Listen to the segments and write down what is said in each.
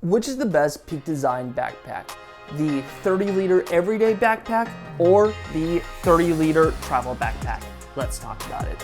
Which is the best Peak Design backpack? The 30-liter everyday backpack or the 30-liter travel backpack? Let's talk about it.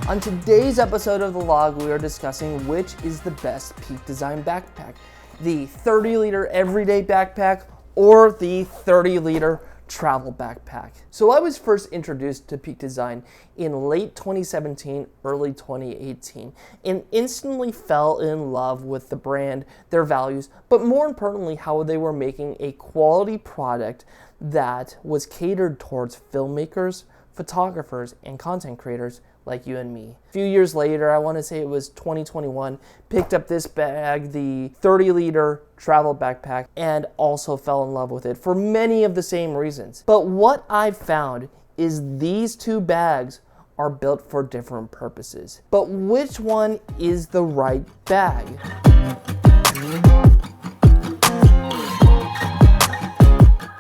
On today's episode of the log, we are discussing which is the best Peak Design backpack. The 30-liter everyday backpack or the 30-liter travel backpack. So I was first introduced to Peak Design in late 2017, early 2018, and instantly fell in love with the brand, their values, but more importantly, how they were making a quality product that was catered towards filmmakers, photographers, and content creators like you and me. A few years later, I want to say it was 2021, picked up this bag, the 30-liter travel backpack, and also fell in love with it for many of the same reasons. But what I've found is these two bags are built for different purposes. But which one is the right bag?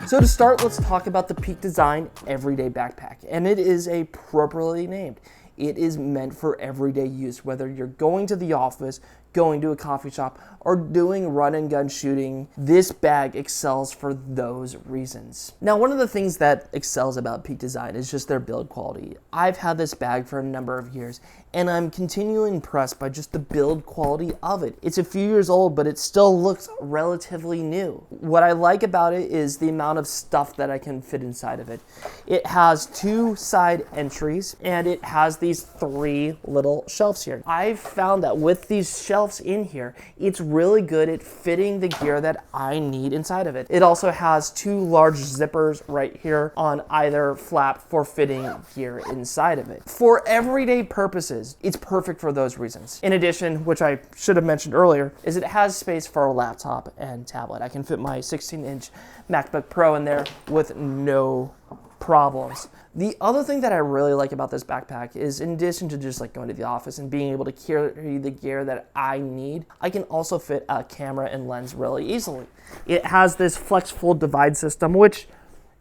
So to start, let's talk about the Peak Design Everyday Backpack, and it is appropriately named. It is meant for everyday use, whether you're going to the office, going to a coffee shop, or doing run and gun shooting. This bag excels for those reasons. Now, one of the things that excels about Peak Design is just their build quality. I've had this bag for a number of years, and I'm continually impressed by just the build quality of it. It's a few years old, but it still looks relatively new. What I like about it is the amount of stuff that I can fit inside of it. It has two side entries, and it has these three little shelves here. I've found that with these shelves in here, it's really good at fitting the gear that I need inside of it. It also has two large zippers right here on either flap for fitting gear inside of it. For everyday purposes, it's perfect for those reasons. In addition, which I should have mentioned earlier, is it has space for a laptop and tablet. I can fit my 16-inch MacBook Pro in there with no problems. The other thing that I really like about this backpack is, in addition to just like going to the office and being able to carry the gear that I need, I can also fit a camera and lens really easily. It has this flex fold divide system, which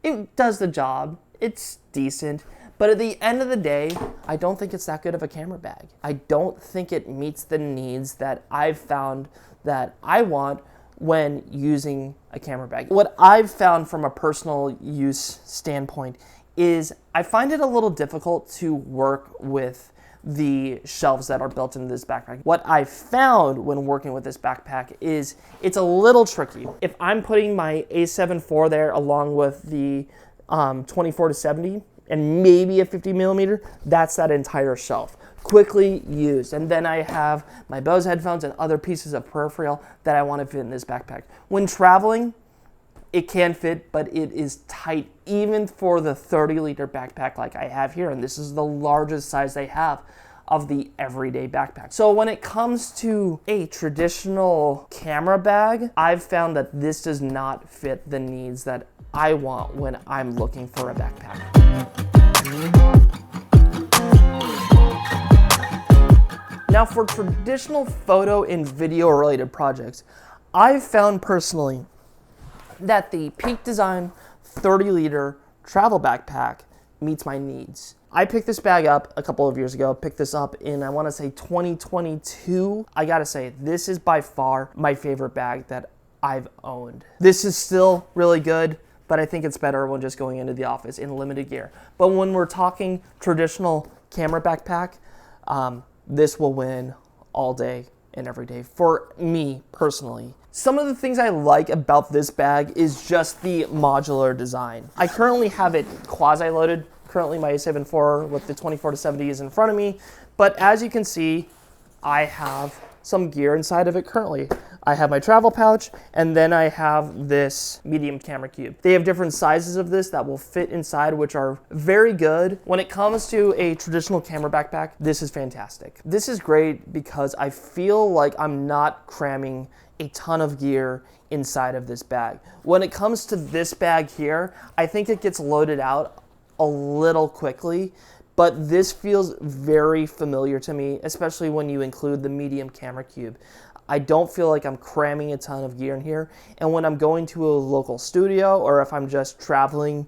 it does the job. It's decent. But at the end of the day, I don't think it's that good of a camera bag. I don't think it meets the needs that I've found that I want when using a camera bag. What I've found from a personal use standpoint is I find it a little difficult to work with the shelves that are built into this backpack. What I found when working with this backpack is it's a little tricky. If I'm putting my A7 IV there along with the 24-70 and maybe a 50 millimeter, that's that entire shelf. Quickly used. And then I have my Bose headphones and other pieces of peripheral that I want to fit in this backpack. When traveling, it can fit, but it is tight even for the 30-liter backpack like I have here. And this is the largest size they have of the everyday backpack. So when it comes to a traditional camera bag, I've found that this does not fit the needs that I want when I'm looking for a backpack. Now, for traditional photo and video related projects, I've found personally that the Peak Design 30-liter travel backpack meets my needs. I picked this bag up a couple of years ago, picked this up in, I want to say 2022. I gotta say, this is by far my favorite bag that I've owned. This is still really good, but I think it's better when just going into the office in limited gear. But when we're talking traditional camera backpack, this will win all day and every day for me personally. Some of the things I like about this bag is just the modular design. I currently have it quasi-loaded. Currently my A7 IV with the 24-70 is in front of me, but as you can see, I have some gear inside of it currently. I have my travel pouch, and then I have this medium camera cube. They have different sizes of this that will fit inside, which are very good. When it comes to a traditional camera backpack, this is fantastic. This is great because I feel like I'm not cramming a ton of gear inside of this bag. When it comes to this bag here, I think it gets loaded out a little quickly, but this feels very familiar to me, especially when you include the medium camera cube. I don't feel like I'm cramming a ton of gear in here, and when I'm going to a local studio or if I'm just traveling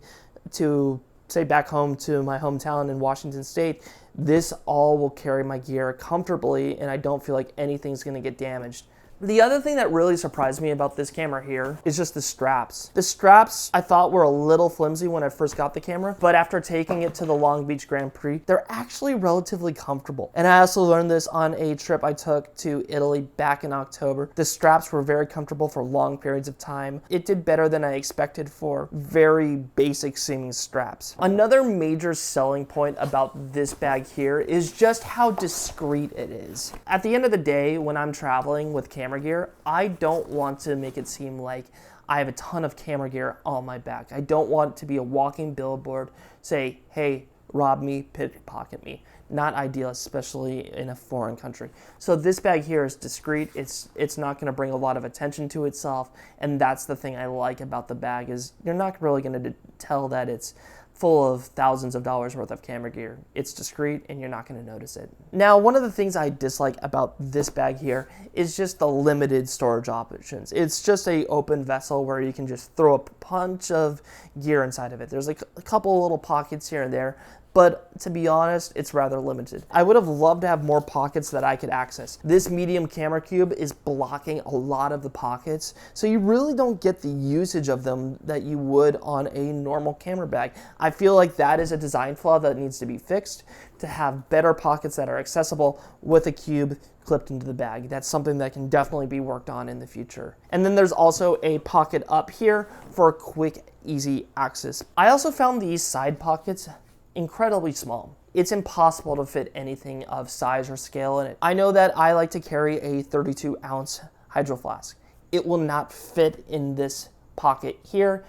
to say back home to my hometown in Washington State, this all will carry my gear comfortably and I don't feel like anything's gonna get damaged. The other thing that really surprised me about this camera here is just the straps. The straps I thought were a little flimsy when I first got the camera, but after taking it to the Long Beach Grand Prix, they're actually relatively comfortable. And I also learned this on a trip I took to Italy back in October. The straps were very comfortable for long periods of time. It did better than I expected for very basic seeming straps. Another major selling point about this bag here is just how discreet it is. At the end of the day, when I'm traveling with camera gear, I don't want to make it seem like I have a ton of camera gear on my back. I don't want it to be a walking billboard, say, hey, rob me, pickpocket me. Not ideal, especially in a foreign country. So this bag here is discreet. It's not gonna bring a lot of attention to itself, and that's the thing I like about the bag is you're not really gonna tell that it's full of thousands of dollars worth of camera gear. It's discreet and you're not gonna notice it. Now, one of the things I dislike about this bag here is just the limited storage options. It's just a open vessel where you can just throw a bunch of gear inside of it. There's like a couple little pockets here and there, but to be honest, it's rather limited. I would have loved to have more pockets that I could access. This medium camera cube is blocking a lot of the pockets, so you really don't get the usage of them that you would on a normal camera bag. I feel like that is a design flaw that needs to be fixed to have better pockets that are accessible with a cube clipped into the bag. That's something that can definitely be worked on in the future. And then there's also a pocket up here for quick, easy access. I also found these side pockets incredibly small. It's impossible to fit anything of size or scale in it. I know that I like to carry a 32-ounce hydro flask. It will not fit in this pocket here,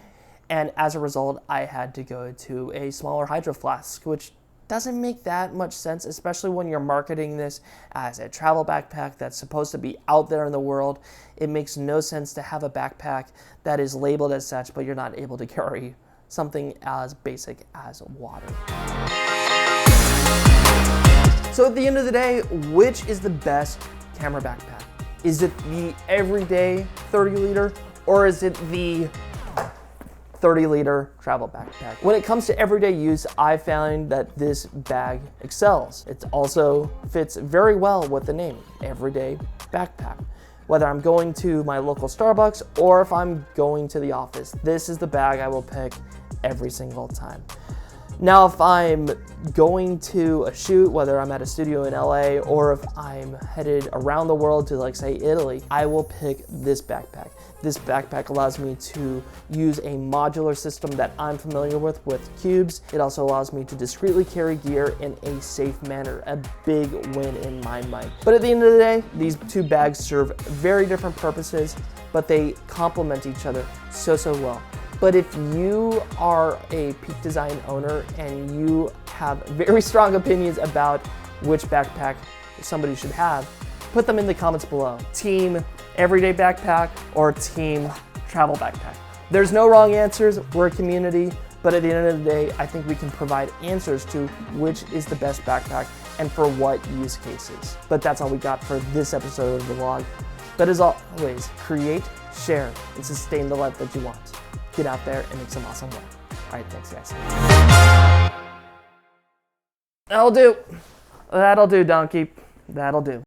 and as a result, I had to go to a smaller hydro flask, which doesn't make that much sense, especially when you're marketing this as a travel backpack that's supposed to be out there in the world. It makes no sense to have a backpack that is labeled as such, but you're not able to carry something as basic as water. So at the end of the day, which is the best camera backpack? Is it the everyday 30-liter or is it the 30-liter travel backpack? When it comes to everyday use, I found that this bag excels. It also fits very well with the name, everyday backpack. Whether I'm going to my local Starbucks or if I'm going to the office, this is the bag I will pick every single time. Now, if I'm going to a shoot, whether I'm at a studio in LA or if I'm headed around the world to, like, say, Italy, I will pick this backpack. This backpack allows me to use a modular system that I'm familiar with cubes. It also allows me to discreetly carry gear in a safe manner, a big win in my mind. But at the end of the day, these two bags serve very different purposes, but they complement each other so well. But if you are a Peak Design owner and you have very strong opinions about which backpack somebody should have, put them in the comments below. Team everyday backpack or team travel backpack. There's no wrong answers, we're a community, but at the end of the day, I think we can provide answers to which is the best backpack and for what use cases. But that's all we got for this episode of the vlog. But as always, create, share, and sustain the life that you want. Get out there and make some awesome work. All right, thanks guys. That'll do. That'll do, donkey. That'll do.